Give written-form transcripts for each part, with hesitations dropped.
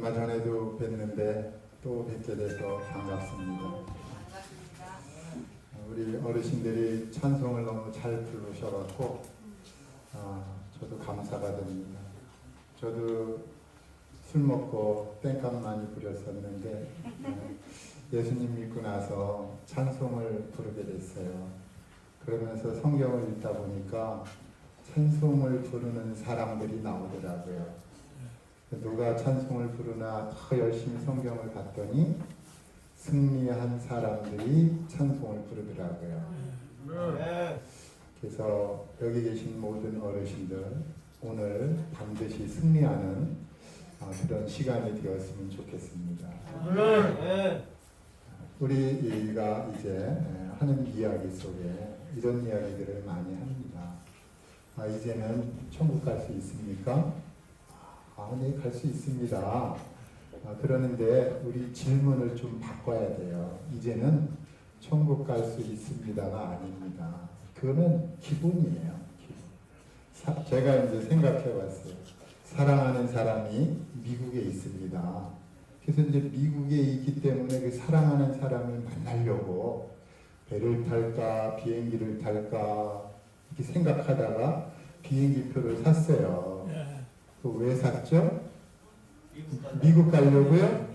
얼마 전에도 뵀는데 또 뵙게 돼서 반갑습니다. 우리 어르신들이 찬송을 너무 잘 부르셔갖고 저도 감사가 됩니다. 저도 술 먹고 땡깡 많이 부렸었는데 예수님 믿고 나서 찬송을 부르게 됐어요. 그러면서 성경을 읽다 보니까 찬송을 부르는 사람들이 나오더라고요. 누가 찬송을 부르나 더 열심히 성경을 봤더니 승리한 사람들이 찬송을 부르더라고요. 그래서 여기 계신 모든 어르신들 오늘 반드시 승리하는 그런 시간이 되었으면 좋겠습니다. 우리가 이제 하는 이야기 속에 이런 이야기들을 많이 합니다. 이제는 천국 갈 수 있습니까? 네, 갈 수 있습니다. 그러는데 우리 질문을 좀 바꿔야 돼요. 이제는 천국 갈 수 있습니다가 아닙니다. 그거는 기본이에요. 제가 이제 생각해 봤어요. 사랑하는 사람이 미국에 있습니다. 그래서 이제 미국에 있기 때문에 그 사랑하는 사람을 만나려고 배를 탈까 비행기를 탈까 이렇게 생각하다가 비행기표를 샀어요. 왜 샀죠? 미국 가려고요?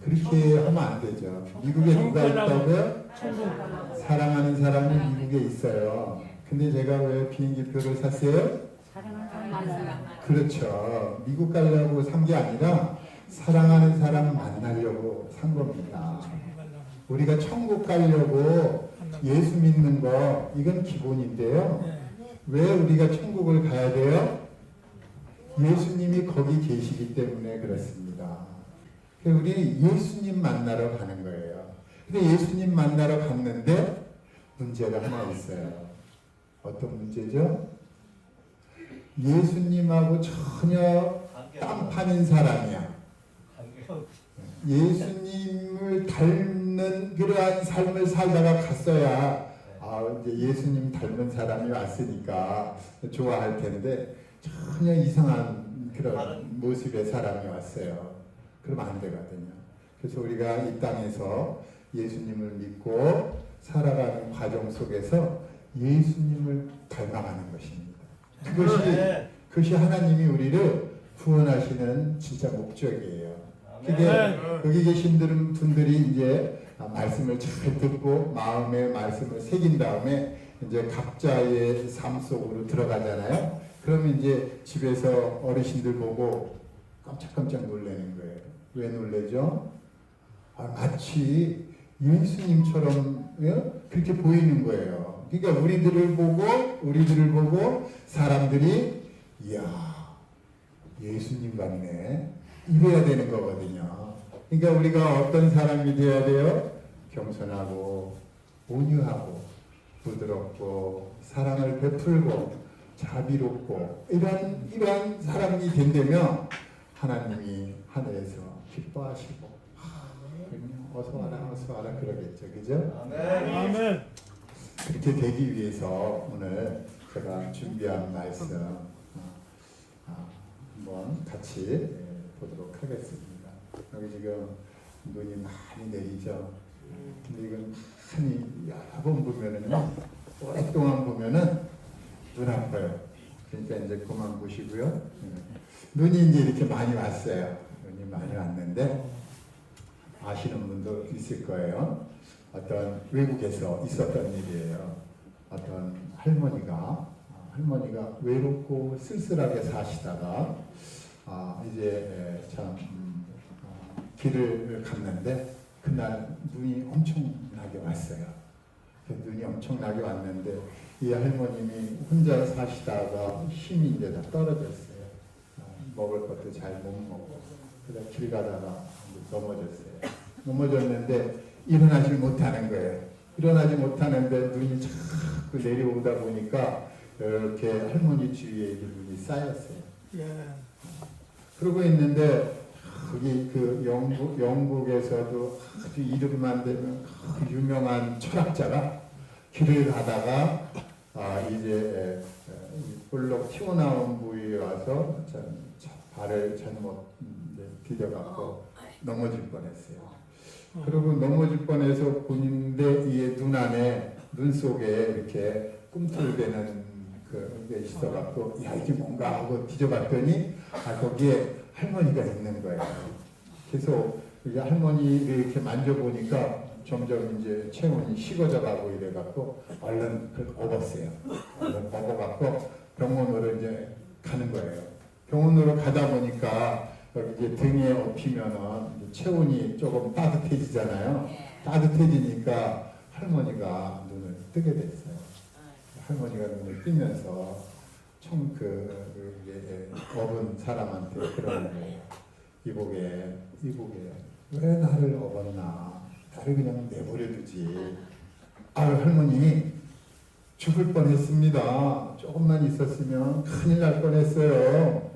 그렇게 하면 안 되죠. 미국에 누가 있다고요? 사랑하는 사람이 미국에 있어요. 근데 제가 왜 비행기표를 샀어요? 그렇죠. 미국 가려고 산 게 아니라 사랑하는 사람 만나려고 산 겁니다. 우리가 천국 가려고 예수 믿는 거 이건 기본인데요. 왜 우리가 천국을 가야 돼요? 예수님이 거기 계시기 때문에 그렇습니다. 우리 예수님 만나러 가는 거예요. 근데 예수님 만나러 갔는데 문제가 하나 있어요. 어떤 문제죠? 예수님하고 전혀 딴판인 사람이야. 예수님을 닮는 그러한 삶을 살다가 갔어야 이제 예수님 닮은 사람이 왔으니까 좋아할 텐데 전혀 이상한 그런 모습의 사람이 왔어요. 그러면 안 되거든요. 그래서 우리가 이 땅에서 예수님을 믿고 살아가는 과정 속에서 예수님을 닮아가는 것입니다. 그것이 하나님이 우리를 구원하시는 진짜 목적이에요. 그게 여기 계신 분들이 이제 말씀을 잘 듣고 마음에 말씀을 새긴 다음에 이제 각자의 삶 속으로 들어가잖아요. 그러면 이제 집에서 어르신들 보고 깜짝깜짝 놀라는 거예요. 왜 놀라죠? 마치 예수님처럼 그렇게 보이는 거예요. 그러니까 우리들을 보고 사람들이 이야 예수님 같네 이래야 되는 거거든요. 그러니까 우리가 어떤 사람이 되어야 돼요? 겸손하고 온유하고 부드럽고 사랑을 베풀고 자비롭고 이러한 사람이 된다면 하나님이 하늘에서 기뻐하시고 어서 와라 그러겠죠. 그죠? 아멘. 그렇게 되기 위해서 오늘 제가 준비한 말씀 한번 같이 보도록 하겠습니다. 여기 지금 눈이 많이 내리죠. 근데 이건 많이 여러 번 보면은요, 오랫동안 보면은 눈 아파요. 그러니까 이제 그만 보시고요. 눈이 이제 이렇게 많이 왔어요. 눈이 많이 왔는데 아시는 분도 있을 거예요. 어떤 외국에서 있었던 일이에요. 어떤 할머니가 외롭고 쓸쓸하게 사시다가 이제 참 길을 갔는데 그날 눈이 엄청나게 왔어요. 눈이 엄청나게 왔는데 이 할머님이 혼자 사시다가 힘이 이제 다 떨어졌어요. 먹을 것도 잘 못 먹고 그다음 길 가다가 넘어졌어요. 넘어졌는데 일어나지 못하는 거예요. 일어나지 못하는데 눈이 자꾸 내려오다 보니까 이렇게 할머니 주위에 눈이 쌓였어요. 그러고 있는데 거기 그 영국에서도 아주 이름만 되면 유명한 철학자가 길을 가다가 이제 볼록 튀어나온 부위에 와서 발을 잘못 디뎌갖고 넘어질 뻔했어요. 그리고 넘어질 뻔해서 보는데 이 눈 안에 눈 속에 이렇게 꿈틀대는 그게 있어갖고 야 이게 뭔가 하고 뒤져봤더니 거기에 할머니가 있는 거예요. 그래서 이게 할머니를 이렇게 만져보니까 점점 이제 체온이 식어져가고 이래갖고 얼른 업었어요. 얼른 업어갖고 병원으로 이제 가는 거예요. 병원으로 가다 보니까 여기 이제 등에 업히면은 체온이 조금 따뜻해지잖아요. 따뜻해지니까 할머니가 눈을 뜨게 됐어요. 할머니가 눈을 뜨면서 업은 사람한테 그러는 거예요. 이보게 왜 나를 업었나? 나를 그냥 내버려두지. 아유 할머니 죽을 뻔했습니다. 조금만 있었으면 큰일 날 뻔했어요.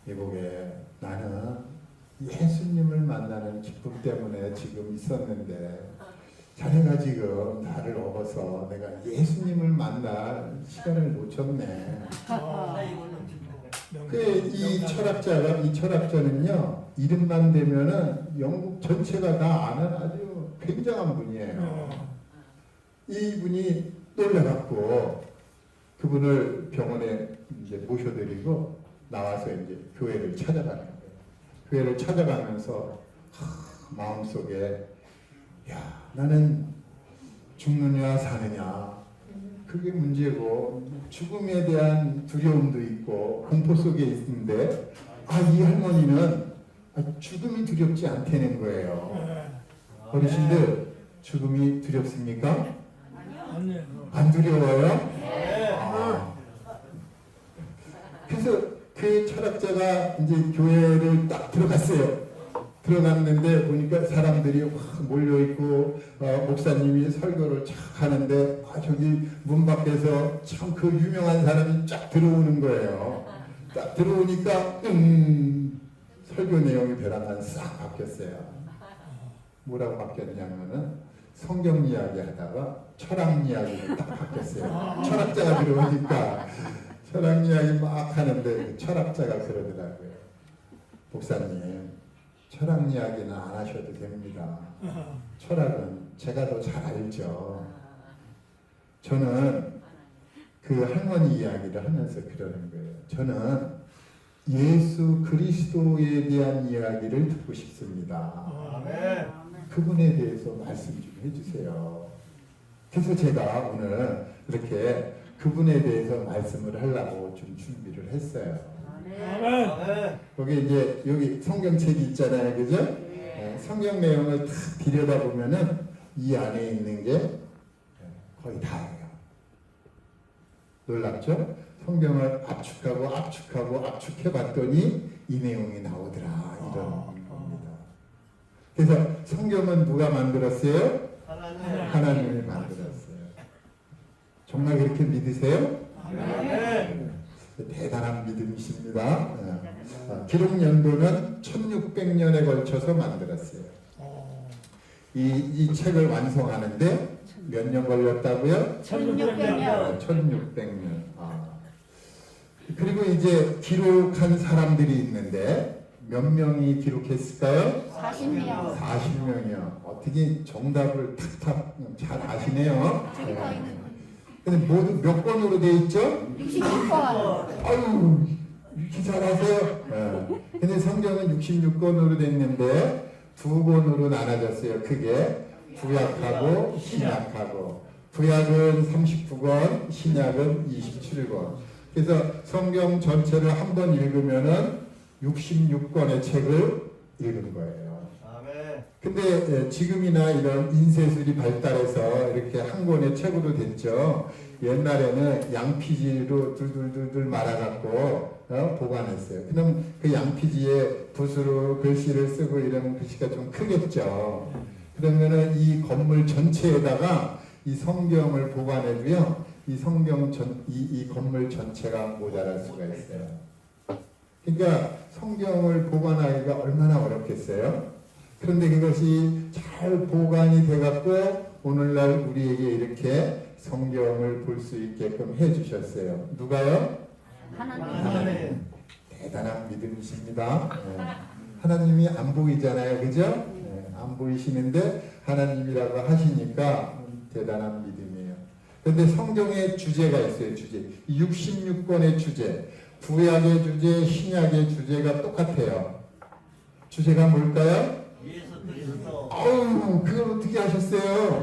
이보게 나는 예수님을 만나는 기쁨 때문에 지금 있었는데 자네가 지금 나를 업어서 내가 예수님을 만날 시간을 놓쳤네. 이 철학자는요 이름만 되면은 영국 전체가 다 아는 아주 굉장한 분이에요. 이분이 놀라갖고 그분을 병원에 이제 모셔드리고 나와서 이제 교회를 찾아가는 거예요. 교회를 찾아가면서 마음속에 야 나는 죽느냐 사느냐 그게 문제고 죽음에 대한 두려움도 있고 공포 속에 있는데 이 할머니는 죽음이 두렵지 않다는 거예요. 어르신들 죽음이 두렵습니까? 안 두려워요? 그래서 그 철학자가 이제 교회를 딱 들어갔어요. 들어갔는데 보니까 사람들이 확 몰려있고 목사님이 설교를 쫙 하는데 저기 문 밖에서 참 그 유명한 사람이 쫙 들어오는 거예요. 딱 들어오니까 설교 내용이 벼랑간 싹 바뀌었어요. 뭐라고 바뀌었냐면은 성경 이야기 하다가 철학 이야기로 딱 바뀌었어요. 철학자가 들어오니까 철학 이야기 막 하는데 철학자가 그러더라고요. 목사님 철학 이야기는 안 하셔도 됩니다. 철학은 제가 더 잘 알죠. 저는 그 할머니 이야기를 하면서 그러는 거예요. 저는 예수 그리스도에 대한 이야기를 듣고 싶습니다. 그분에 대해서 말씀 좀 해주세요. 그래서 제가 오늘 이렇게 그분에 대해서 말씀을 하려고 좀 준비를 했어요. 거기 이제 여기 성경책이 있잖아요, 그죠? 성경 내용을 다 들여다보면은 이 안에 있는 게 거의 다예요. 놀랍죠? 성경을 압축해봤더니 이 내용이 나오더라 이런 겁니다. 그래서 성경은 누가 만들었어요? 하나님이 만들었어요. 정말 그렇게 믿으세요? 대단한 믿음이십니다. 기록 연도는 1600년에 걸쳐서 만들었어요. 이 책을 완성하는데 몇 년 걸렸다고요? 1600년. 1600년. 그리고 이제 기록한 사람들이 있는데 몇 명이 기록했을까요? 40명. 40명이요. 어떻게 정답을 탁탁 잘 아시네요. 근데 모두 몇 권으로 되어 있죠? 66권. 아유, 이렇게 잘하세요. 근데 성경은 66권으로 됐는데 두 권으로 나눠졌어요. 크게 구약하고 신약하고. 구약은 39권, 신약은 27권. 그래서 성경 전체를 한 번 읽으면은 66권의 책을 읽은 거예요. 근데 지금이나 이런 인쇄술이 발달해서 이렇게 한 권의 책으로 됐죠. 옛날에는 양피지로 둘둘둘둘 말아갖고 보관했어요. 그럼 그 양피지에 붓으로 글씨를 쓰고 이러면 글씨가 좀 크겠죠. 그러면은 이 건물 전체에다가 이 성경을 보관해도요, 이 건물 전체가 모자랄 수가 있어요. 그러니까 성경을 보관하기가 얼마나 어렵겠어요? 그런데 그것이 잘 보관이 돼갖고 오늘날 우리에게 이렇게 성경을 볼 수 있게끔 해주셨어요. 누가요? 하나님. 대단한 믿음이십니다. 하나님이 안 보이잖아요, 그죠? 안 보이시는데 하나님이라고 하시니까 대단한 믿음이에요. 그런데 성경에 주제가 있어요, 주제. 66권의 주제, 구약의 주제, 신약의 주제가 똑같아요. 주제가 뭘까요? 예수 그리스도. 어우, 그걸 어떻게 하셨어요?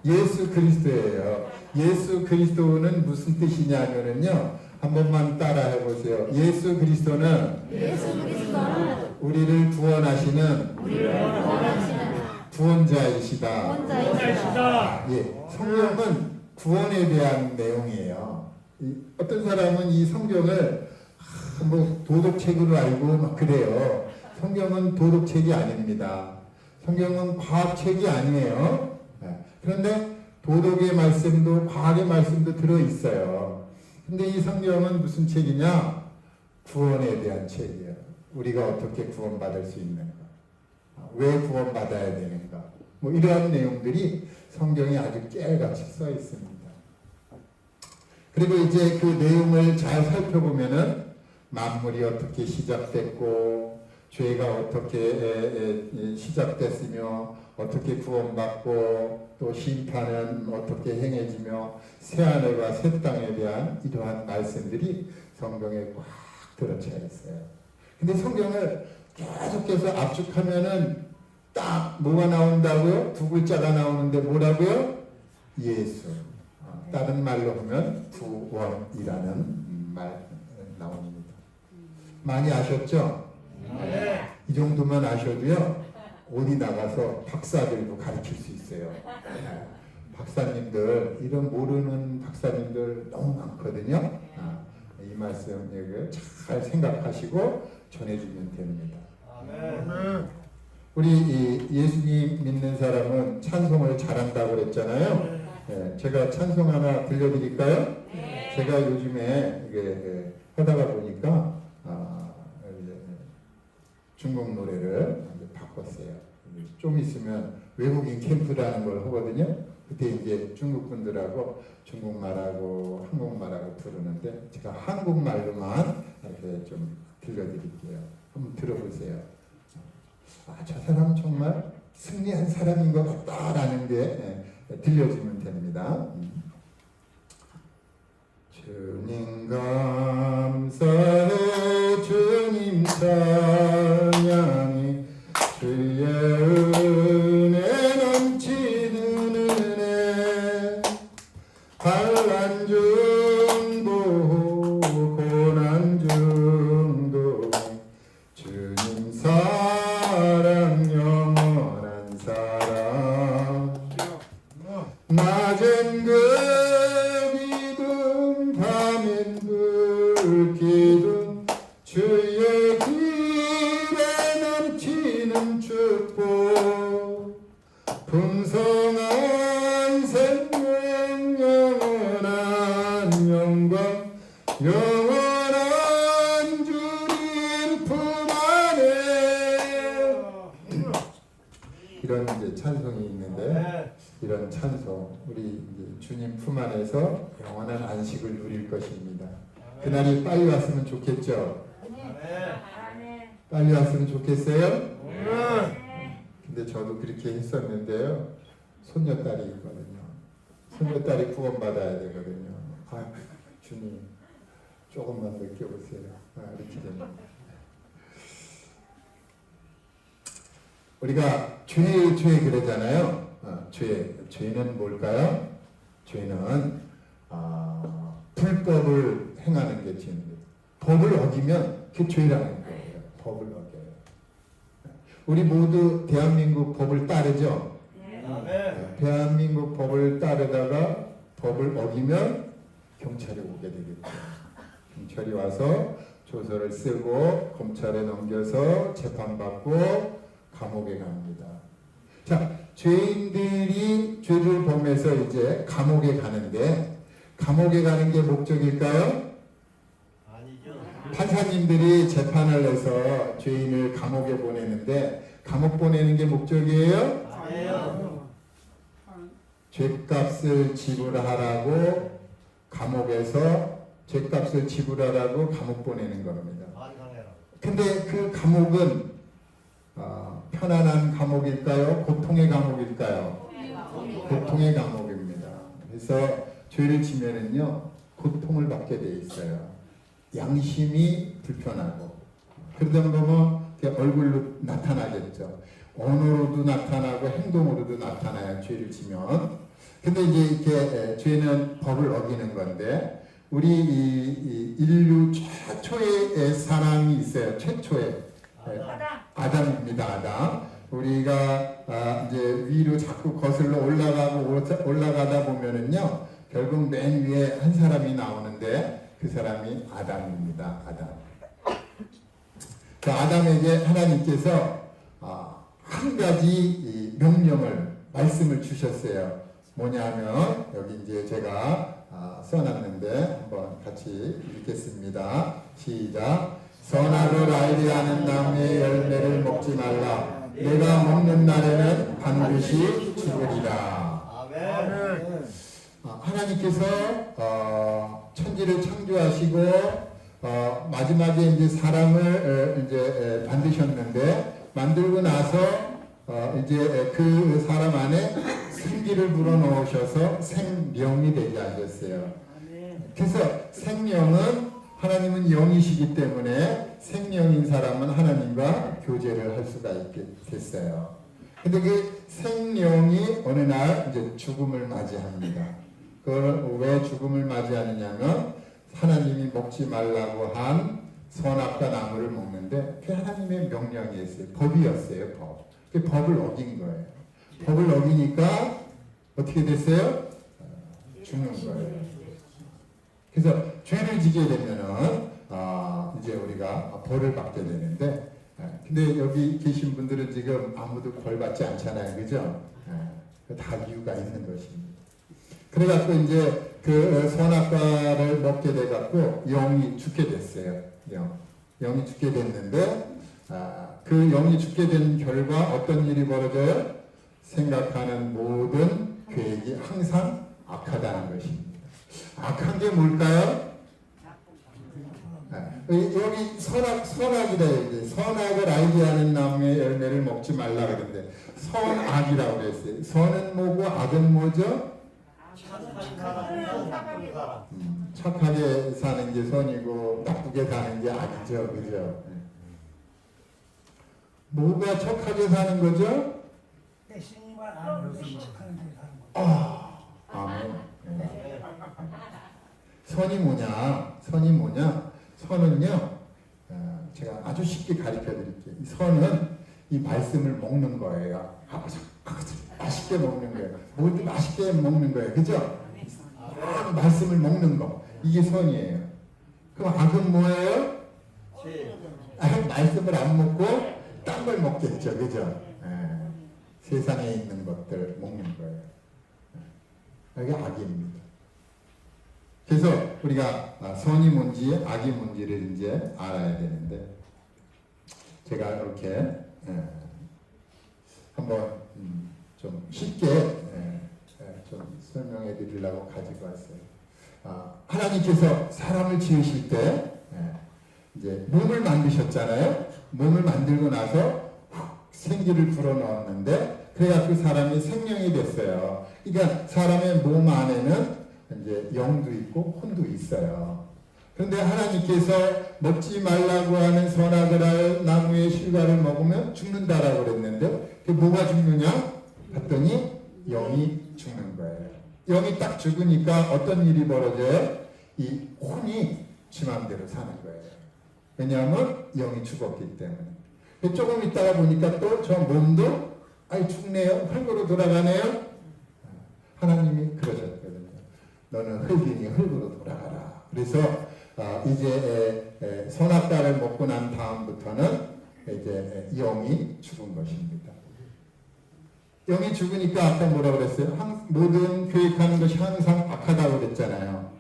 예수 그리스도예요. 예수 그리스도는 무슨 뜻이냐면요, 한 번만 따라 해보세요. 예수 그리스도는 우리를 구원하시는 구원자이시다. 예, 성경은 구원에 대한 내용이에요. 어떤 사람은 이 성경을 뭐 도덕책으로 알고 막 그래요. 성경은 도덕책이 아닙니다. 성경은 과학책이 아니에요. 그런데 도덕의 말씀도 과학의 말씀도 들어있어요. 근데 이 성경은 무슨 책이냐? 구원에 대한 책이에요. 우리가 어떻게 구원받을 수 있는가? 왜 구원받아야 되는가? 뭐 이러한 내용들이 성경에 아주 깨알같이 써 있습니다. 그리고 이제 그 내용을 잘 살펴보면은 만물이 어떻게 시작됐고, 죄가 어떻게 시작됐으며, 어떻게 구원받고, 또 심판은 어떻게 행해지며, 새하늘과 새 땅에 대한 이러한 말씀들이 성경에 꽉 들어차 있어요. 근데 성경을 계속해서 압축하면은 딱 뭐가 나온다고요? 두 글자가 나오는데 뭐라고요? 예수. 다른 말로 하면 구원이라는 말 나옵니다. 많이 아셨죠? 네. 이 정도만 아셔도요, 어디 나가서 박사들도 가르칠 수 있어요. 박사님들, 이런 모르는 박사님들 너무 많거든요. 이 말씀 잘 생각하시고 전해주면 됩니다. 아멘. 우리 예수님 믿는 사람은 찬송을 잘한다고 그랬잖아요. 제가 찬송 하나 들려드릴까요? 제가 요즘에 이게 하다가 보니까 중국 노래를 바꿨어요. 좀 있으면 외국인 캠프라는 걸 하거든요. 그때 이제 중국 분들하고 중국말하고 한국말하고 부르는데 제가 한국말로만 이렇게 좀 들려드릴게요. 한번 들어보세요. 저 사람 정말 승리한 사람인 것 같다라는 게 들려주면 됩니다. 주님 감사해, 주님 찬양이, 주의 은혜 넘치는 은혜, 환난 중도 고난 중도 주님 사랑 영원한 사랑, 낮은 금이든 밤엔 불기든 주의 길에 넘치는 축복, 풍성한 생명 영원한 영광, 영원한 주님 품 안에. 이런 이제 찬송이 있는데, 이런 찬송, 우리 이제 주님 품 안에서 영원한 안식을 누릴 것입니다. 그날이 빨리 왔으면 좋겠죠? 빨리 왔으면 좋겠어요? 근데 저도 그렇게 했었는데요. 손녀딸이 있거든요. 손녀딸이 구원받아야 되거든요. 주님, 조금만 느껴보세요. 이렇게 됩니다. 우리가 죄 그러잖아요. 죄는 뭘까요? 죄는 불법을 행하는 게 죄입니다. 법을 어기면 그게 죄라는 거예요. 법을 어겨요. 우리 모두 대한민국 법을 따르죠? 대한민국 법을 따르다가 법을 어기면 경찰이 오게 되겠죠. 경찰이 와서 조서를 쓰고 검찰에 넘겨서 재판받고 감옥에 갑니다. 자, 죄인들이 죄를 범해서 이제 감옥에 가는데, 감옥에 가는 게 목적일까요? 아니죠. 판사님들이 재판을 해서 죄인을 감옥에 보내는데, 감옥 보내는 게 목적이에요? 아니에요. 죄값을 지불하라고 감옥에서 죄값을 지불하라고 감옥 보내는 겁니다. 반성해라. 근데 그 감옥은 편안한 감옥일까요? 고통의 감옥일까요? 고통의 감옥입니다. 그래서 죄를 지면은요 고통을 받게 돼 있어요. 양심이 불편하고 그러다 보면 얼굴로 나타나겠죠. 언어로도 나타나고 행동으로도 나타나요. 죄를 지면. 근데 이제 이렇게 죄는 법을 어기는 건데 우리 이 인류 최초의 사람이 있어요. 최초의 아담입니다. 아담. 우리가 이제 위로 자꾸 거슬러 올라가다 보면은요 결국 맨 위에 한 사람이 나오는데 그 사람이 아담입니다. 아담. 그 아담에게 하나님께서 한 가지 명령을 말씀을 주셨어요. 뭐냐면 여기 이제 제가 써놨는데 한번 같이 읽겠습니다. 시작. 선악을 알게 하는 나무의 열매를 먹지 말라. 내가 먹는 날에는 반드시 죽으리라. 아멘. 하나님께서 천지를 창조하시고 마지막에 이제 사람을 이제 만드셨는데 만들고 나서 이제 그 사람 안에 생기를 불어넣으셔서 생명이 되게 하셨어요. 그래서 생명은 하나님은 영이시기 때문에 생명인 사람은 하나님과 교제를 할 수가 있게 됐어요. 근데 그 생명이 어느 날 이제 죽음을 맞이합니다. 그걸 왜 죽음을 맞이하느냐면 하나님이 먹지 말라고 한 선악과 나무를 먹는데 그게 하나님의 명령이었어요. 법이었어요. 법. 그 법을 어긴 거예요. 법을 어기니까 어떻게 됐어요? 죽는 거예요. 그래서 죄를 지게 되면은 이제 우리가 벌을 받게 되는데 근데 여기 계신 분들은 지금 아무도 벌 받지 않잖아요. 그죠? 다 이유가 있는 것입니다. 그래갖고 이제 그 선악과를 먹게 돼갖고 영이 죽게 됐어요. 영이 죽게 됐는데 그 영이 죽게 된 결과 어떤 일이 벌어져요? 생각하는 모든 계획이 항상 악하다는 것입니다. 악한 게 뭘까요? 여기 선악이다. 여기 선악을 알게 하는 나무의 열매를 먹지 말라 그러는데 선악이라고 그랬어요. 선은 뭐고 악은 뭐죠? 착하게 사는 게 선이고 나쁘게 사는 게 악이죠. 그죠? 뭐가 착하게 사는 거죠? 내 신임을 안 믿어서 착한 데 사는 거죠. 아멘. 선이 뭐냐? 선이 뭐냐? 선은요, 제가 아주 쉽게 가르쳐 드릴게요. 이 선은 이 말씀을 먹는 거예요. 맛있게 먹는 거예요. 모두 맛있게 먹는 거예요. 그죠? 말씀을 먹는 거. 이게 선이에요. 그럼 악은 뭐예요? 말씀을 안 먹고 딴 걸 먹겠죠. 그죠? 세상에 있는 것들 먹는 거예요. 이게 악입니다. 그래서 우리가 선이 뭔지 악이 뭔지를 이제 알아야 되는데 제가 이렇게 한번 좀 쉽게 좀 설명해 드리려고 가지고 왔어요. 하나님께서 사람을 지으실 때 이제 몸을 만드셨잖아요. 몸을 만들고 나서 생기를 불어넣었는데 그래갖고 사람이 생명이 됐어요. 그러니까 사람의 몸 안에는 이제 영도 있고 혼도 있어요. 그런데 하나님께서 먹지 말라고 하는 선악을 알 나무의 실과를 먹으면 죽는다라고 그랬는데 그게 뭐가 죽느냐? 봤더니 영이 죽는 거예요. 영이 딱 죽으니까 어떤 일이 벌어져요? 이 혼이 지 맘대로 사는 거예요. 왜냐하면 영이 죽었기 때문에. 조금 있다가 보니까 또 저 몸도 죽네요. 흙으로 돌아가네요. 하나님이 그러셨거든요. 너는 흙이니 흙으로 돌아가라. 그래서 이제 선악과를 먹고 난 다음부터는 이제 영이 죽은 것입니다. 영이 죽으니까 아까 뭐라고 그랬어요? 모든 계획하는 것이 항상 악하다고 그랬잖아요.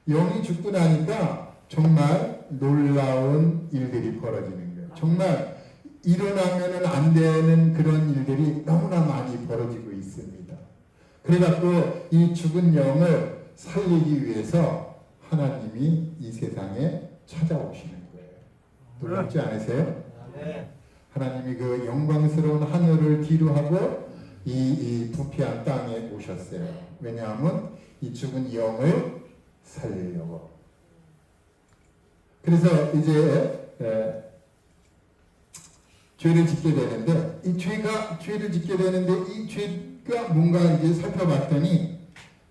영이 죽고 나니까 정말 놀라운 일들이 벌어지는 거예요. 정말 일어나면은 안 되는 그런 일들이 너무나 많이 벌어지고 있습니다. 그래갖고 이 죽은 영을 살리기 위해서 하나님이 이 세상에 찾아오시는 거예요. 놀랍지 않으세요? 네. 하나님이 그 영광스러운 하늘을 뒤로하고 이 부패한 땅에 오셨어요. 왜냐하면 이 죽은 영을 살리려고. 그래서 이제 죄를 짓게 되는데 이 죄를 짓게 되는데 이 죄가 뭔가 이제 살펴봤더니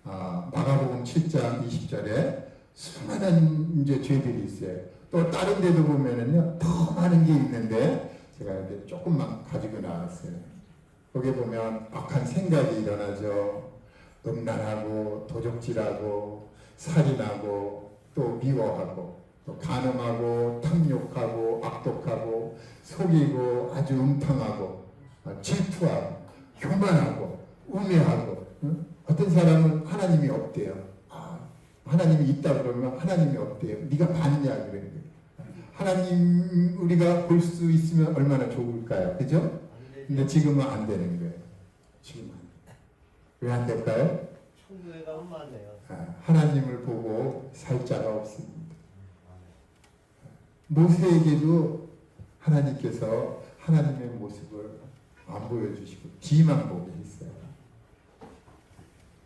마가복음 7장 20절에 수많은 이제 죄들이 있어요. 또 다른 데도 보면은요 더 많은 게 있는데 제가 이렇게 조금만 가지고 나왔어요. 거기에 보면 악한 생각이 일어나죠. 음란하고 도적질하고 살인하고 또 미워하고 또 간음하고 탐욕하고 악독하고 속이고 아주 음탕하고 질투하고 교만하고 우매하고 어떤 사람은 하나님이 없대요. 하나님이 있다 그러면 하나님이 없대요. 네가 봤냐 그런 거예요. 하나님 우리가 볼 수 있으면 얼마나 좋을까요? 그죠? 근데 지금은 안 되는 거예요. 지금은 안 돼요. 왜 안 될까요? 천국에 가면 많네요. 하나님을 보고 살 자가 없습니다. 모세에게도 하나님께서 하나님의 모습을 안 보여주시고 뒤만 보게 했어요.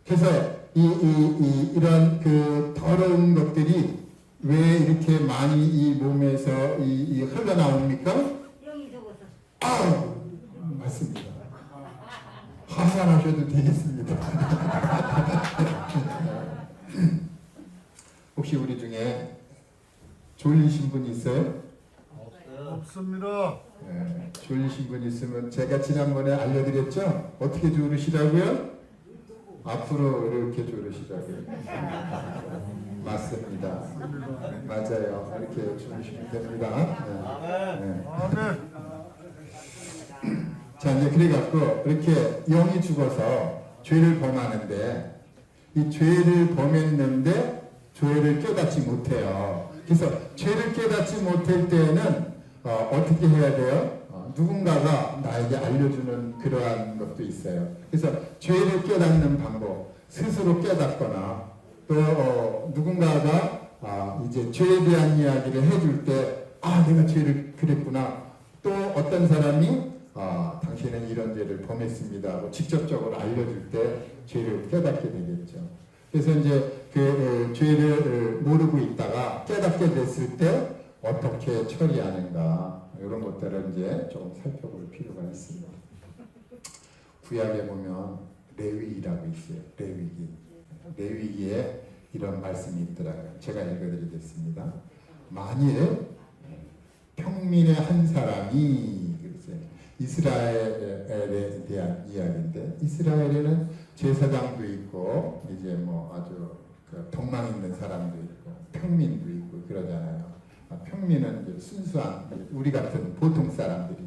그래서 이런 그 더러운 것들이 왜 이렇게 많이 이 몸에서 흘러나옵니까? 영이 적어서. 맞습니다. 하산하셔도 되겠습니다. 혹시 우리 중에 졸리신 분 있어요? 없어요. 없습니다. 네, 졸리신 분 있으면 제가 지난번에 알려드렸죠? 어떻게 졸으시라고요? 앞으로 이렇게 졸으시라고요. 맞습니다. 맞아요. 이렇게 졸으시면 됩니다. 네. 네. 아멘. 자, 이제 그래갖고 이렇게 영이 죽어서 죄를 범하는데 이 죄를 범했는데 죄를 깨닫지 못해요. 그래서 죄를 깨닫지 못할 때는 어떻게 해야 돼요? 누군가가 나에게 알려주는 그러한 것도 있어요. 그래서 죄를 깨닫는 방법, 스스로 깨닫거나 또 누군가가 이제 죄에 대한 이야기를 해줄 때 내가 죄를 그랬구나. 또 어떤 사람이 당신은 이런 죄를 범했습니다 하고 직접적으로 알려줄 때 죄를 깨닫게 되겠죠. 그래서 이제 그 죄를 모르고 있다가 깨닫게 됐을 때 어떻게 처리하는가 이런 것들을 이제 조금 살펴볼 필요가 있습니다. 구약에 보면 레위기라고 있어요. 레위기에 이런 말씀이 있더라고요. 제가 읽어드리겠습니다. 만일 평민의 한 사람이 그랬어요. 이스라엘에 대한 이야기인데 이스라엘에는 제사장도 있고 이제 뭐 아주 그 덕망 있는 사람도 있고 평민도 있고 그러잖아요. 평민은 이제 순수한 우리 같은 보통 사람들이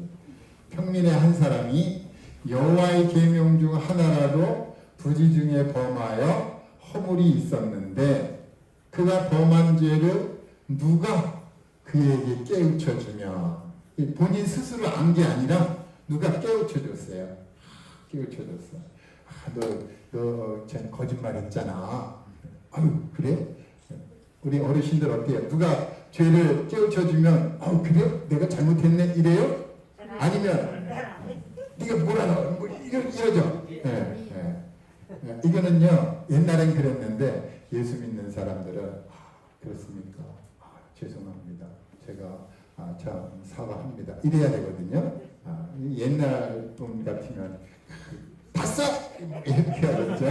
평민의 한 사람이 여호와의 계명 중 하나라도 부지 중에 범하여 허물이 있었는데 그가 범한 죄를 누가 그에게 깨우쳐 주면 본인 스스로 안 게 아니라 누가 깨우쳐 줬어요. 깨우쳐 줬어. 너 거짓말 했잖아. 아유 그래? 우리 어르신들 어때요? 누가 죄를 깨우쳐 주면 그래? 내가 잘못했네 이래요? 아니면 네가 뭐라 뭐 이러죠? 이거는요 옛날엔 그랬는데 예수 믿는 사람들은 그렇습니까? 죄송합니다. 제가 참 사과합니다. 이래야 되거든요. 옛날 분 같으면 봤어? 이렇게 하겠죠.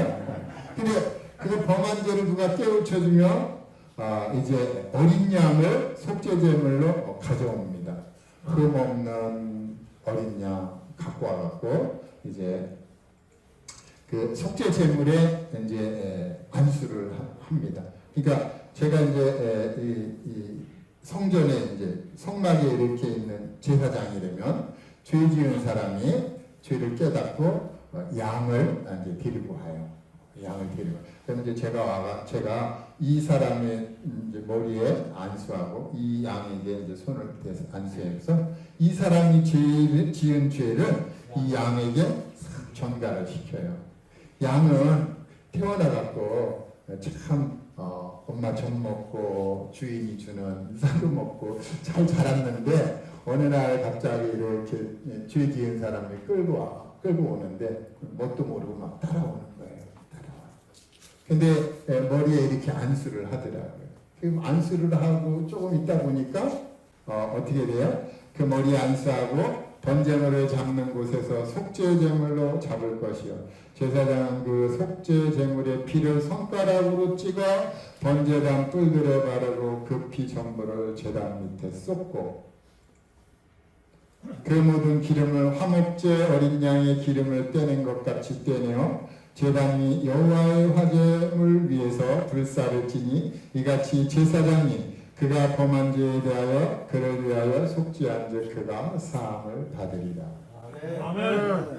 근데 그 범한 죄를 누가 깨우쳐주면 이제 어린 양을 속죄제물로 가져옵니다. 흠 없는 어린 양 갖고 와갖고 이제 그 속죄제물에 이제 안수를 합니다. 그러니까 제가 이제 이 성전에 이제 성막에 이렇게 있는 제사장이 되면 죄 지은 사람이 죄를 깨닫고 양을 이제 데리고 와요. 양을 데리고. 그럼 이제 제가 이 사람의 이제 머리에 안수하고 이 양에게 이제 손을 대서 안수해서 이 사람이 지은 죄를 이 양에게 전가를 시켜요. 양은 태어나 갖고 참 엄마 젖 먹고 주인이 주는 쌀도 먹고 잘 자랐는데 어느 날 갑자기 이렇게 죄 지은 사람이 끌고 오는데 뭣도 모르고 막 따라오는 거예요. 근데 머리에 이렇게 안수를 하더라고요. 그럼 안수를 하고 조금 있다 보니까 어떻게 돼요? 그 머리에 안수하고 번제물을 잡는 곳에서 속죄제물로 잡을 것이요. 제사장은 그 속죄제물의 피를 손가락으로 찍어 번제단 뿔들에 바르고 그 피 전부를 제단 밑에 쏟고 그 모든 기름을 화목제 어린 양의 기름을 떼낸 것 같이 떼내어 제단이 여호와의 화제물 위에서 불사를 지니 이같이 제사장이 그가 범한 죄에 대하여 그를 위하여 속죄한즉 그가 사함을 받으리라. 아멘.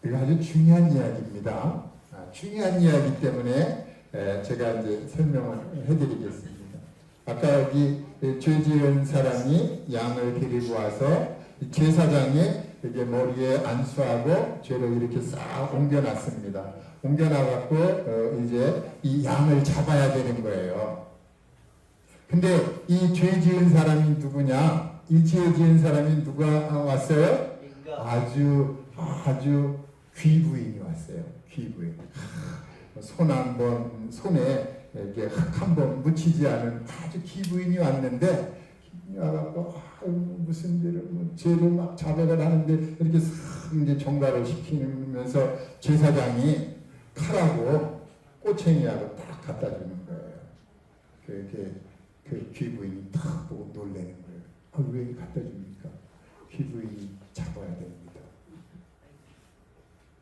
이거 아주 중요한 이야기입니다. 중요한 이야기 때문에 제가 이제 설명을 해드리겠습니다. 아까 여기 죄 지은 사람이 양을 데리고 와서 제사장이 이게 머리에 안수하고 죄를 이렇게 싹 옮겨놨습니다. 옮겨놔갖고 이제 이 양을 잡아야 되는 거예요. 근데 이 죄 지은 사람이 누구냐? 이 죄 지은 사람이 누가 왔어요? 아주 귀부인이 왔어요. 귀부인. 손에 이렇게 흙 한 번 묻히지 않은 아주 귀부인이 왔는데 와갖고 무슨 죄를 막 자백을 하는데 이렇게 싹 이제 정갈을 시키면서 제사장이 칼하고 꼬챙이하고 딱 갖다 주는 거예요. 그 귀부인이 딱 보고 놀라는 거예요. 왜 갖다 줍니까? 귀부인이 잡아야 됩니다.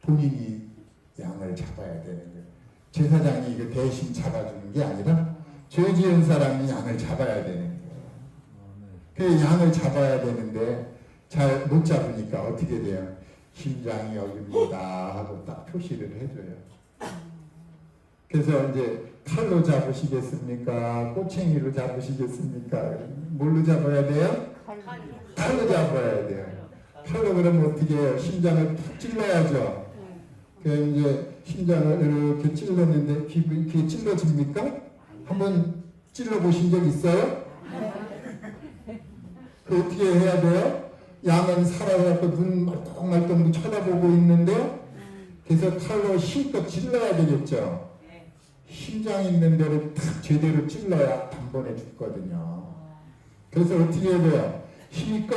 본인이 양을 잡아야 되는 거예요. 제사장이 이거 대신 잡아주는 게 아니라 죄 지은 사람이 양을 잡아야 되는 거예요. 그 양을 잡아야 되는데 잘 못 잡으니까 어떻게 돼요? 심장이 여기입니다 하고 딱 표시를 해줘요. 그래서 이제 칼로 잡으시겠습니까? 꼬챙이로 잡으시겠습니까? 뭘로 잡아야 돼요? 칼로 잡아야 돼요. 칼로 그러면 어떻게 해요? 심장을 푹 찔러야죠. 그 이제 심장을 이렇게 찔렀는데 귀에 찔러집니까? 한번 찔러보신 적 있어요? 그 어떻게 해야 돼요? 양은 살아갖고 눈 말똥말똥 쳐다보고 있는데 그래서 칼로 힘껏 찔러야 되겠죠. 심장 있는 데를 탁 제대로 찔러야 단번에 죽거든요. 그래서 어떻게 해야 돼요? 힘껏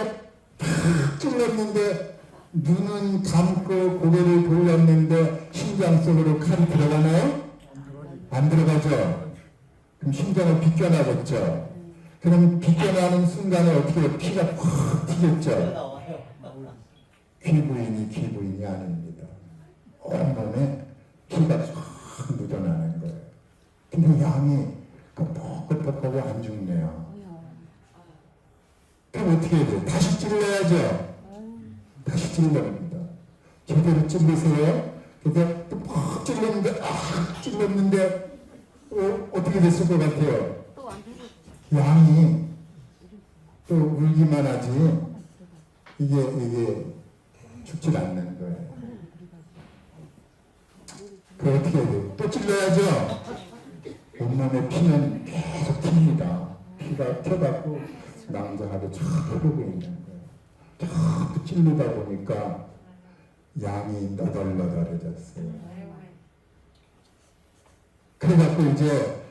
탁 찔렀는데 눈은 감고 고개를 돌렸는데 심장 속으로 칼이 들어가나요? 안 들어가죠? 그럼 심장을 비껴나겠죠? 그럼 비껴나는 순간에 어떻게 해요? 피가 확 튀겠죠? 귀부인이 아닙니다. 온몸에 피가 확 묻어나는 거예요. 근데 양이 끄떡끄떡하고 안 죽네요. 그럼 어떻게 해야 돼요? 다시 찔러야죠? 다시 찔러입니다. 제대로 찔르세요. 그래서 또 팍 찔렀는데 어떻게 됐을 것 같아요? 양이 또 울기만 하지 이게 죽질 않는 거예요. 그 어떻게 해야 돼요? 또 찔러야죠? 온몸에 피는 계속 튑니다. 피가 튀어갖고 낭자하고 쫙 흐르고 있는 거예요. 쫙 찔르다 보니까 양이 너덜너덜해졌어요. 그래갖고 이제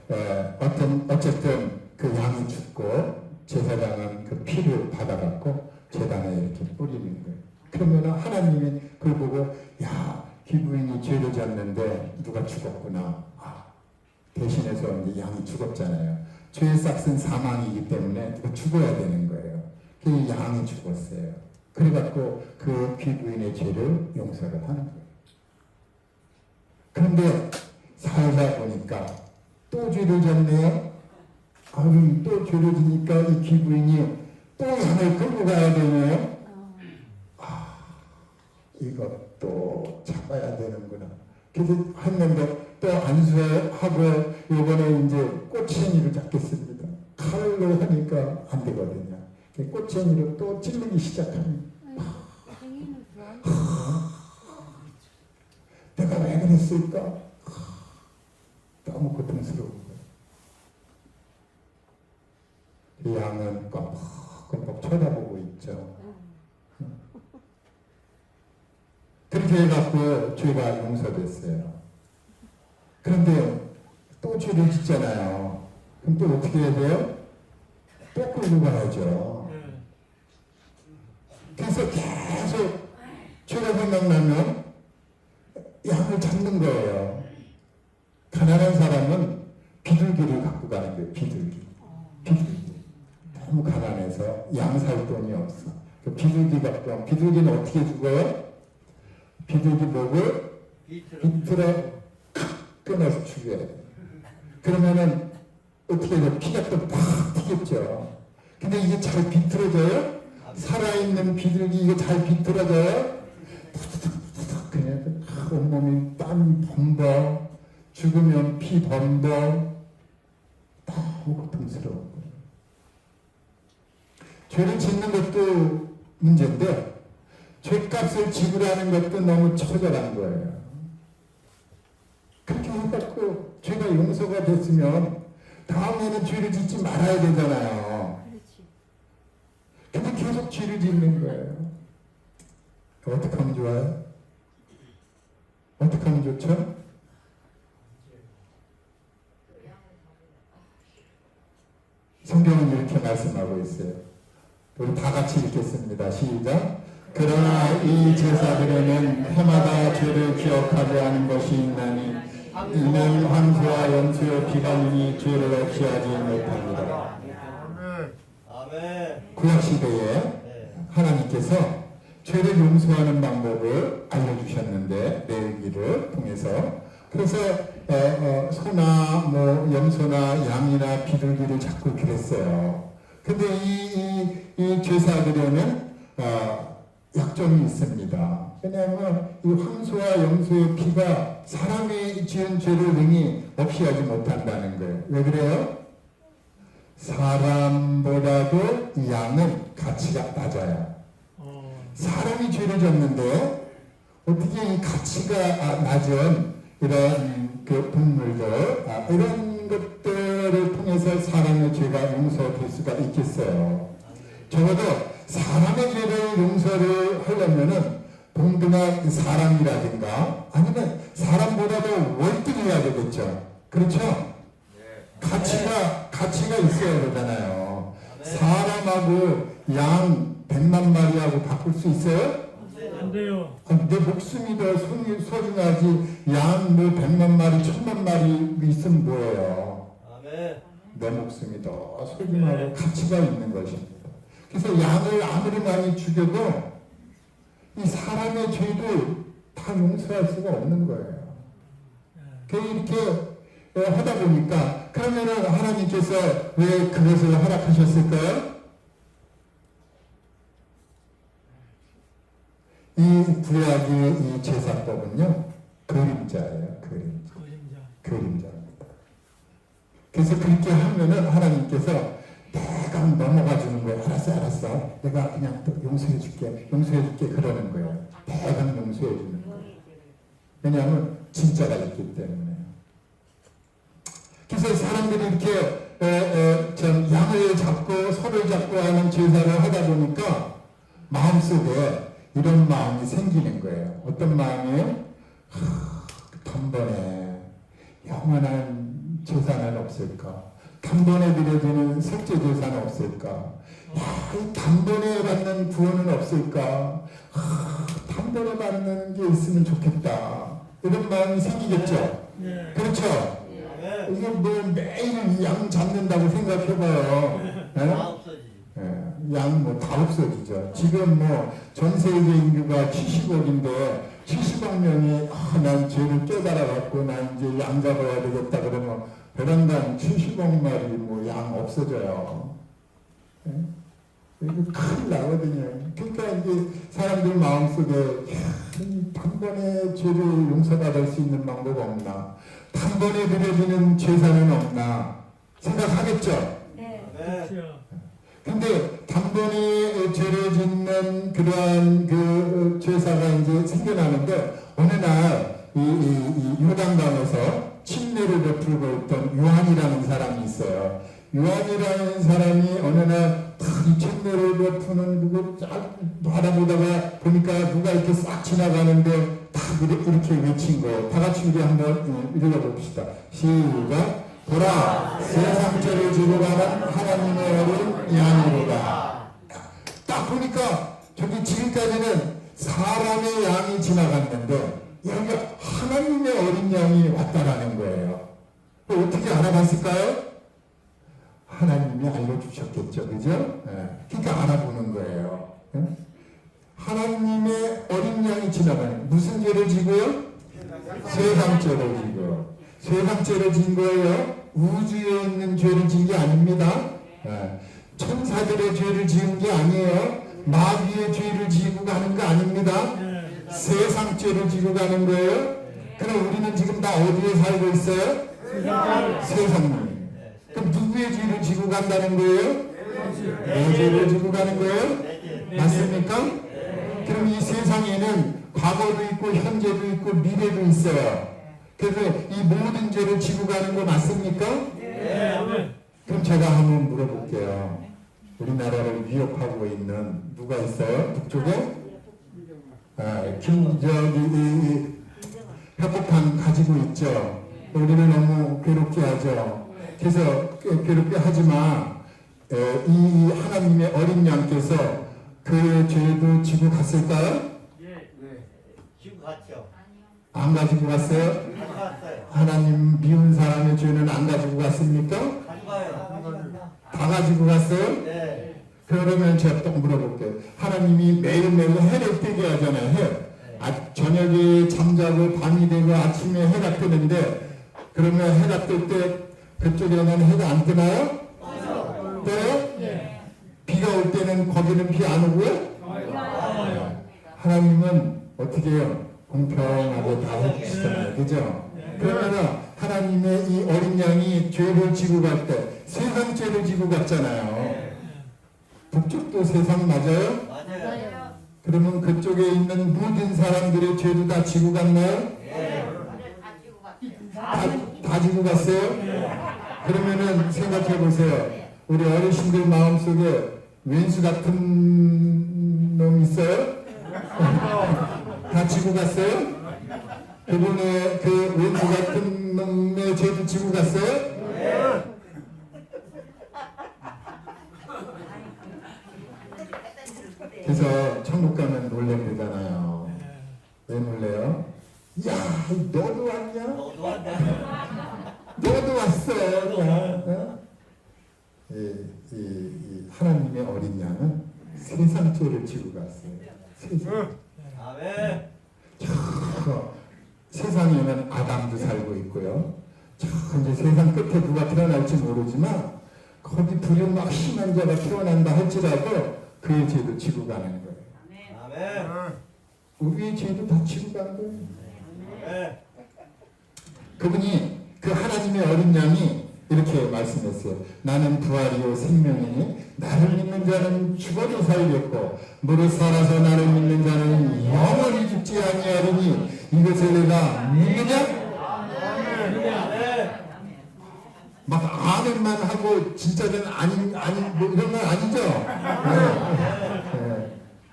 어쨌든 그 양이 죽고 제사장은 그 피를 받아갖고 제단에 이렇게 뿌리는 거예요. 그러면 하나님이 그걸 보고 야 귀부인이 죄를 졌는데 누가 죽었구나. 대신해서 이제 양이 죽었잖아요. 죄의 싹은 사망이기 때문에 누가 죽어야 되는 거예요. 그 양이 죽었어요. 그래갖고 그 귀부인의 죄를 용서를 하는 거예요. 그런데 살다 보니까 또 죄를 졌네요. 또 죄를 지니까 이 귀부인이 또 양을 끌고 가야 되네요. 이것도 잡아야 되는구나. 그래서 했는데 또 안수하고 이번에 이제 꼬챙이를 잡겠습니다. 칼로 하니까 안 되거든요. 꼬챙이로 또 찔르기 시작합니다. 내가 왜 그랬을까? 너무 고통스럽고 해갖고 죄가 용서됐어요. 그런데 또 죄를 짓잖아요. 그럼 또 어떻게 해야 돼요? 또 끌고 가야죠. 그래서 계속 죄가 생각나면 양을 잡는 거예요. 가난한 사람은 비둘기를 갖고 가는 거예요. 비둘기. 너무 가난해서 양 살 돈이 없어. 그 비둘기 갖고 가면 비둘기는 어떻게 죽어요? 비둘기 목을 비틀어 끊어서 죽여야 돼요. 그러면은 어떻게 해요? 피가 또 팍 튀겠죠. 근데 이게 잘 비틀어져요? 살아있는 비둘기 이거 잘 비틀어져요? 그냥 온몸이 땀 범벅, 죽으면 피 범벅, 너무 고통스러운 거예요. 죄를 짓는 것도 문제인데 죄값을 지불하는 것도 너무 처절한 거예요. 그렇게 해갖고 죄가 용서가 됐으면 다음에는 죄를 짓지 말아야 되잖아요. 근데 계속 죄를 짓는 거예요. 어떻게 하면 좋아요? 어떻게 하면 좋죠? 성경은 이렇게 말씀하고 있어요. 우리 다 같이 읽겠습니다. 시작. 그러나 이 제사들에는 해마다 죄를 기억하게 하는 것이 있나니 이는 황소와 염소의 피가 능히 죄를 없이 하지 못합니다. 아멘. 구약시대에 하나님께서 죄를 용서하는 방법을 알려주셨는데 레위기를 통해서 그래서 소나 뭐 염소나 양이나 비둘기를 잡고 그랬어요. 근데 이 제사들에는 약점이 있습니다. 왜냐하면 이 황소와 염소의 피가 사람이 지은 죄를 능히 없이 하지 못한다는 거예요. 왜 그래요? 사람보다도 양은 가치가 낮아요. 사람이 죄를 졌는데 어떻게 이 가치가 낮은 이런 그 동물들 이런 것들을 통해서 사람의 죄가 용서될 수가 있겠어요. 적어도 사람의 죄를 용서를 하려면은 동등한 사람이라든가 아니면 사람보다도 월등해야 되겠죠. 그렇죠? 가치가 있어야 되잖아요. 사람하고 양 100만 마리하고 바꿀 수 있어요? 안 돼요. 내 목숨이 더 소중하지 양 뭐 100만 마리, 1000만 마리 있으면 뭐예요? 아멘. 내 목숨이 더 소중하고 가치가 있는 것입니다. 그래서 양을 아무리 많이 죽여도 이 사람의 죄도 다 용서할 수가 없는 거예요. 이렇게 하다 보니까 그러면은 하나님께서 왜 그것을 허락하셨을까요? 이 구약의 이 제사법은요 그림자예요. 그림자입니다. 그래서 그렇게 하면은 하나님께서 대강 넘어가 주는 거예요. 알았어. 내가 그냥 또 용서해 줄게 그러는 거예요. 대강 용서해 주는 거예요. 왜냐하면 진짜가 있기 때문에. 그래서 사람들이 이렇게 양을 잡고 소를 잡고 하는 제사를 하다 보니까 마음속에 이런 마음이 생기는 거예요. 어떤 마음이에요? 단번에 영원한 제사는 없을까? 단번에 드려지는 속죄 제사는 없을까? 이 단번에 받는 구원은 없을까? 단번에 받는 게 있으면 좋겠다. 이런 마음이 생기겠죠? 네. 그렇죠? 이게 뭐 매일 양 잡는다고 생각해봐요. 네? 다 없어지지. 양 뭐 다 없어지죠. 지금 뭐 전 세계 인구가 70억인데 70억 명이 난 죄를 깨달아갖고 난 이제 양 잡아야 되겠다 그러면 베란당 70억 마리 뭐 양 없어져요. 이거 큰일 나거든요. 그러니까 이제 사람들 마음속에 단번에 죄를 용서받을 수 있는 방법 없나? 단번에 드려지는 제사는 없나? 생각하겠죠? 네. 아멘. 근데 단번에 죄를 짓는 그러한 그 제사가 이제 생겨나는데 어느 날 이 요단강에서 침례를 베풀고 있던 요한이라는 사람이 있어요. 요한이라는 사람이 어느 날탁이 책매를 푸는 그거 쫙 바라보다가 보니까 누가 이렇게 싹 지나가는데 딱 이렇게 외친 거예요. 다 같이 우리 한번 읽어봅시다. 시작. 보라, 세상 죄를 지고 가는 하나님의 어린 양이로다. 딱 보니까 저기 지금까지는 사람의 양이 지나갔는데 여기 하나님의 어린 양이 왔다라는 거예요. 어떻게 알아봤을까요? 하나님이 알려주셨겠죠. 그죠? 그러니까 알아보는 거예요. 하나님의 어린 양이 지나가는 무슨 죄를 지고요? 세상죄를 지고요. 세상죄를 진 거예요. 우주에 있는 죄를 진 게 아닙니다. 천사들의 죄를 지은 게 아니에요. 마귀의 죄를 지고 가는 거 아닙니다. 세상죄를 지고 가는 거예요. 그럼 우리는 지금 다 어디에 살고 있어요? 세상에. 그럼 누구의 죄를 지고 간다는 거예요? 내 죄를 지고 가는 거예요? 맞습니까? 그럼 이 세상에는 과거도 있고 현재도 있고 미래도 있어요. 그래서 이 모든 죄를 지고 가는 거 맞습니까? 그럼 제가 한번 물어볼게요. 우리나라를 위협하고 있는 누가 있어요? 북쪽에? 협곡판 가지고 있죠. 우리를 너무 괴롭게 하죠. 그래서 괴롭게 하지만 이 하나님의 어린 양께서 그 죄도 지고 갔을까요? 지금 갔죠. 안 가지고 갔어요? 가져갔어요. 하나님 미운 사람의 죄는 안 가지고 갔습니까? 가져가요. 다 가지고 갔어요? 네. 그러면 제가 또 물어볼게요. 하나님이 매일매일 해를 뜨게 하잖아요. 해. 저녁에 잠자고 밤이 되고 아침에 해가 뜨는데 그러면 해가 뜰 때 그쪽에는 해가 안 뜨나요? 떠요? 비가 올 때는 거기는 비 안 오고요? 하나님은 어떻게 해요? 공평하게 다 해주시잖아요. 그죠? 그러면 하나님의 이 어린 양이 죄를 지고 갈 때 세상 죄를 지고 갔잖아요. 북쪽도 세상 맞아요? 맞아요. 그러면 그쪽에 있는 모든 사람들의 죄도 다 지고 갔나요? 다 지고 갔어요? 그러면은 생각해 보세요. 우리 어르신들 마음속에 왼수 같은 놈 있어요? 다 지고 갔어요? 그분의 그 왼수 같은 놈의 죄도 지고 갔어요? 그래서 천국 가면 놀래되잖아요. 왜 놀래요? 야, 너도 왔냐? 너도 왔냐? 너도 왔어. 어? 이 하나님의 어린 양은 세상 죄를 지고 갔어요. 세상. 아멘. 세상에는 아담도 살고 있고요. 이제 세상 끝에 누가 태어날지 모르지만 거기 불효 막 심한 자가 태어난다 할지라도 그의 죄도 지고 가는 거예요. 아멘. 우리의 죄도 다 지고 가는 거예요. 아멘. 그분이 그 하나님의 어린 양이 이렇게 말씀했어요. 나는 부활이요 생명이니 나를 믿는 자는 죽어도 살겠고 무릇 살아서 나를 믿는 자는 영원히 죽지 아니하리니 이것을 내가 믿느냐? 막 아멘만 하고 진짜는 아니 뭐 이런 건 아니죠.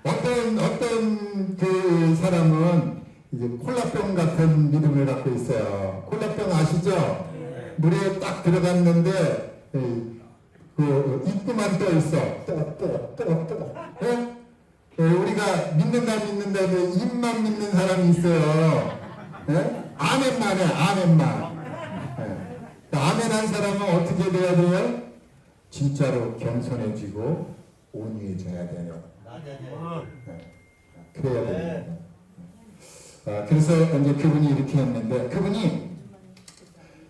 어떤 그 사람은 이제 콜라병 같은 믿음을 갖고 있어요. 콜라병 아시죠? 물에 딱 들어갔는데 그 입구만 떠 있어. 뜨거. 우리가 믿는다 입만 믿는 사람이 있어요. 아멘만 해. 아멘만. 아멘한 사람은 어떻게 돼야 돼요? 진짜로 겸손해지고 온유해져야 돼요. 그래야 돼요. 그래서 이제 그분이 이렇게 했는데 그분이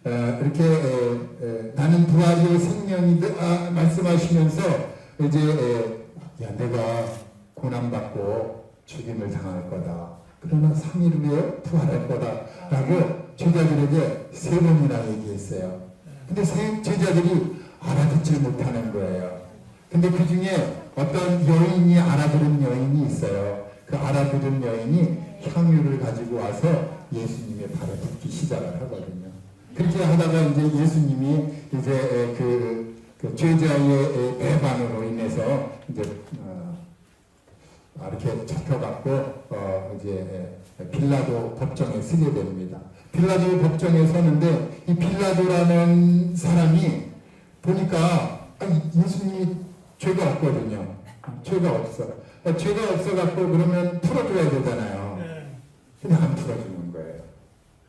이렇게 나는 부활이요 생명이다 말씀하시면서 이제 내가 고난받고 죽임을 당할 거다. 그러나 3일 후에 부활할 거다라고 제자들에게 3번이나 얘기했어요. 근데 제자들이 알아듣지 못하는 거예요. 근데 그 중에 어떤 여인이 알아들은 여인이 있어요. 그 알아들은 여인이 향유를 가지고 와서 예수님의 발에 붓기 시작을 하거든요. 그렇게 하다가 이제 예수님이 이제 그 제자의 배반으로 인해서 이제 이렇게 잡혀갖고 이제 빌라도 법정에 서게 됩니다. 빌라도 법정에 서는데 이 빌라도라는 사람이 보니까 예수님이 죄가 없거든요. 죄가 없어. 죄가 없어갖고 그러면 풀어줘야 되잖아요. 근데 안 풀어주는 거예요.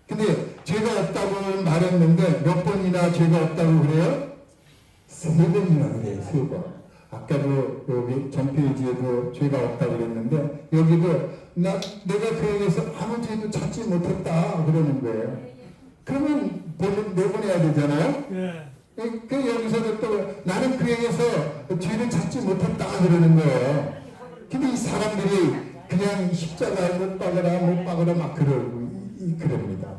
근데 죄가 없다고 말했는데 몇 번이나 죄가 없다고 그래요? 3번이나 그래요. 3번. 아까도 여기 전페이지에도 죄가 없다고 그랬는데 여기도 내가 그에게서 아무 죄도 찾지 못했다 그러는 거예요. 그러면 내보내야 되잖아요. 그 여기서도 또 나는 그에게서 죄를 찾지 못했다 그러는 거예요. 근데 이 사람들이 그냥 십자가에 못 박으라 막 그럽니다.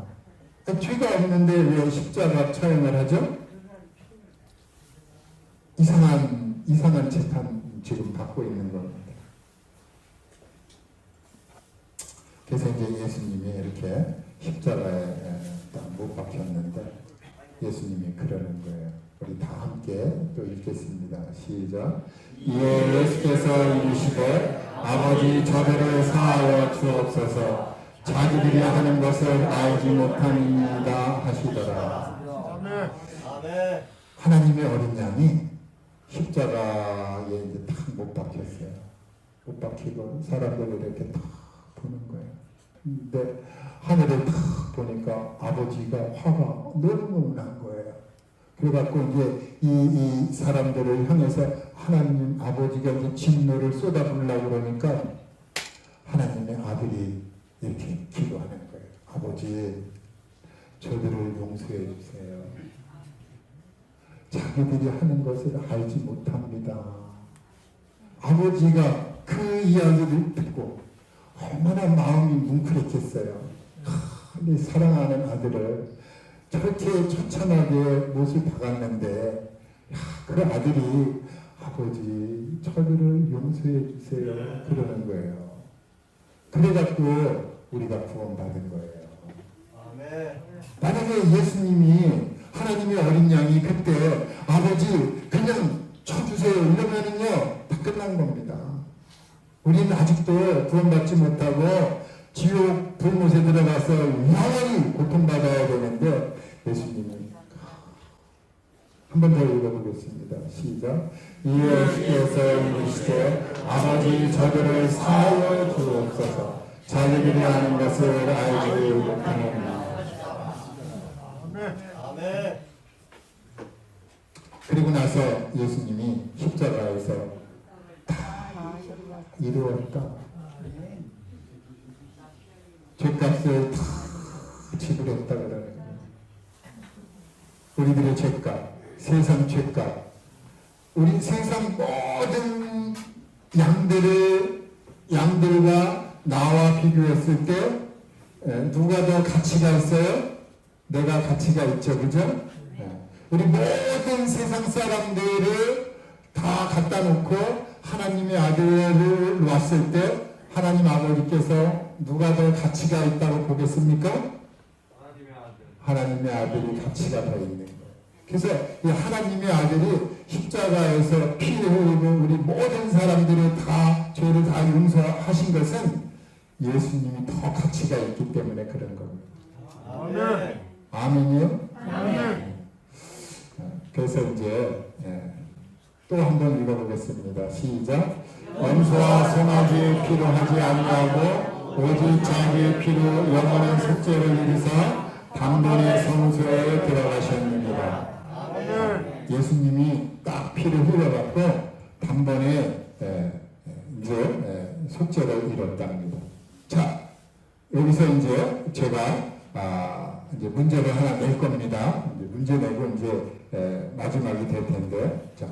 죄가 없는데 왜 십자가 처형을 하죠? 이상한 재판 지금 받고 있는 겁니다. 그래서 이제 예수님이 이렇게 십자가에 못 박혔는데 예수님이 그러는 거예요. 우리 다 함께 또 읽겠습니다. 시작. 이에 예수께서 이르시되 아버지 저들을 사하여 주옵소서 자기들이 하는 것을 알지 못함이니이다 하시더라. 아멘. 하나님의 어린 양이 십자가에 이제 탁 못 박혔어요. 못 박히고 사람들을 이렇게 탁 보는 거예요. 근데 하늘을 탁 보니까 아버지가 화가 너무 난 거예요. 그래갖고 이제 이 사람들을 향해서 하나님 아버지가 이제 진노를 쏟아부으려고 그러니까 하나님의 아들이 이렇게 기도하는 거예요. 아버지, 저들을 용서해 주세요. 자기들이 하는 것을 알지 못합니다. 아버지가 그 이야기를 듣고 얼마나 마음이 뭉클했겠어요. 근데 사랑하는 아들을 저렇게 처참하게 못을 박았는데 그 아들이 아버지 저들을 용서해 주세요 그러는 거예요. 그래갖고 우리가 구원받은 거예요. 아멘. 만약에 예수님이 하나님의 어린 양이 그때 아버지 그냥 쳐주세요 이러면은요 다 끝난 겁니다. 우리는 아직도 구원받지 못하고 지옥 불못에 들어가서 영원히 고통받아야 되는데 예수님이 한 번 더 읽어보겠습니다. 시작. 이에 예수께서 이르시되 아버지 저들을 사하여 주옵소서 자기들이 하는 것을 알지 못하노니. 아멘. 그리고 나서 예수님이 십자가에서 다 이루었다. 죄값을 다 지불했다 그러는 거예요. 우리들의 죄값, 세상 죄값, 우리 세상 모든 양들과 나와 비교했을 때 누가 더 가치가 있어요? 내가 가치가 있죠, 그죠? 우리 모든 세상 사람들을 다 갖다 놓고 하나님의 아들을 놓았을 때 하나님 아버지께서 누가 더 가치가 있다고 보겠습니까? 하나님의 아들이 가치가 더 있는 거예요. 그래서 이 하나님의 아들이 십자가에서 피 흘리고 우리 모든 사람들을 다 죄를 다 용서하신 것은 예수님이 더 가치가 있기 때문에 그런 겁니다. 아멘. 아멘이요? 아멘. 그래서 이제 또 한 번 읽어보겠습니다. 시작. 원수와 송아지의 피로 하지 아니하고 오직 자기의 피로 영원한 속죄를 이루사 단번에 성소에 들어가셨느니라. 예수님이 딱 피를 흘려갖고 단번에 이제 속죄를 이뤘답니다. 자, 여기서 이제 제가 이제 문제를 하나 낼 겁니다. 이제 문제 내고 이제 마지막이 될 텐데, 자,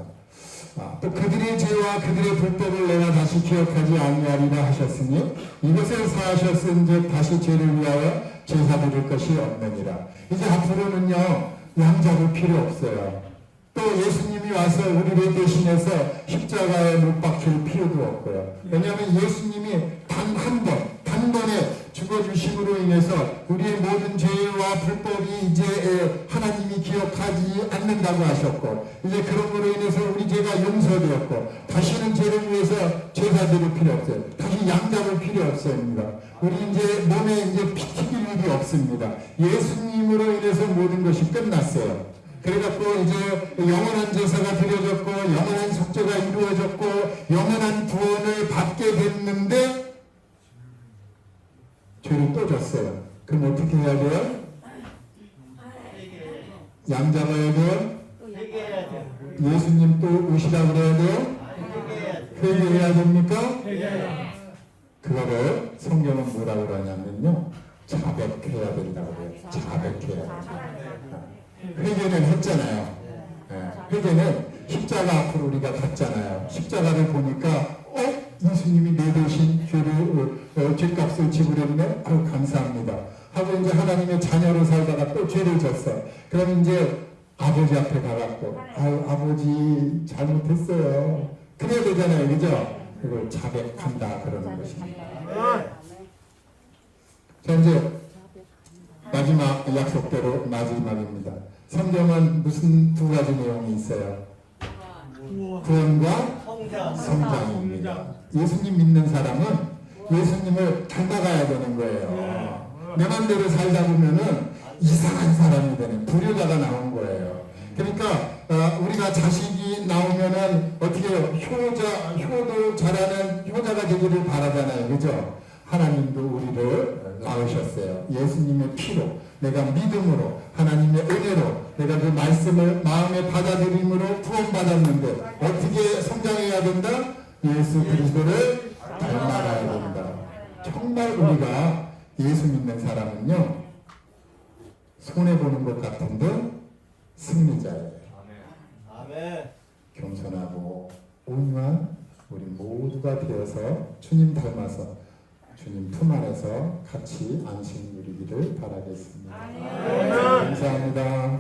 또 그들의 죄와 그들의 불법을 내가 다시 기억하지 아니하리라 하셨으니 이것을 사하셨은즉 다시 죄를 위하여 제사 드릴 것이 없느니라. 이제 앞으로는요 양 잡을 필요 없어요. 또 예수님이 와서 우리를 대신해서 십자가에 못 박힐 필요도 없고요. 왜냐하면 예수님이 단 한 번, 단 한 번에 죽어주심으로 인해서 우리의 모든 죄와 불법이 이제 하나님이 기억하지 않는다고 하셨고, 이제 그런 거로 인해서 우리 죄가 용서되었고, 다시는 죄를 위해서 제사 드릴 필요 없어요. 다시 양 잡을 필요 없습니다. 우리 이제 몸에 이제 피 튀길 일이 없습니다. 예수님으로 인해서 모든 것이 끝났어요. 그래갖고 이제 영원한 제사가 드려졌고, 영원한 속죄가 이루어졌고, 영원한 구원을 받게 됐는데 죄를 또 졌어요. 그럼 어떻게 해야 돼요? 양 잡아야 돼요? 회개해야 돼. 예수님 또 오시라 그래야 돼요? 회개해야 됩니까? 그거를 성경은 뭐라고 그러냐면요, 자백해야 된다고 그래요. 자백해야 돼요. 회개는 했잖아요. 회개는 십자가 앞으로 우리가 갔잖아요. 십자가를 보니까 예수님이 내 대신 죄값을 지불했네. 아유 감사합니다. 하고 이제 하나님의 자녀로 살다가 또 죄를 졌어. 그럼 이제 아버지 앞에 가갖고 아유 아버지 잘못했어요. 그래야 되잖아요, 그죠? 그걸 자백한다 그러는 것입니다. 자 이제 마지막 약속대로 마지막입니다. 성경은 무슨 두 가지 내용이 있어요? 구원과 성장입니다. 예수님 믿는 사람은 예수님을 닮아가야 되는 거예요. 내 맘대로 살다 보면은 이상한 사람이 되는 불효자가 나온 거예요. 그러니까 우리가 자식이 나오면은 어떻게 효도 잘하는 효자가 되기를 바라잖아요, 그죠? 하나님도 우리를 낳으셨어요. 예수님의 피로, 내가 믿음으로, 하나님의 은혜로, 내가 그 말씀을 마음에 받아들임으로 구원받았는데 어떻게 성장해야 된다? 예수 그리스도를 닮아가야 된다. 정말 우리가 예수 믿는 사람은요, 손해보는 것 같은데 승리자예요. 아멘. 겸손하고 온유한 우리 모두가 되어서 주님 닮아서 주님 품 안에서 같이 안식 누리기를 바라겠습니다. 감사합니다.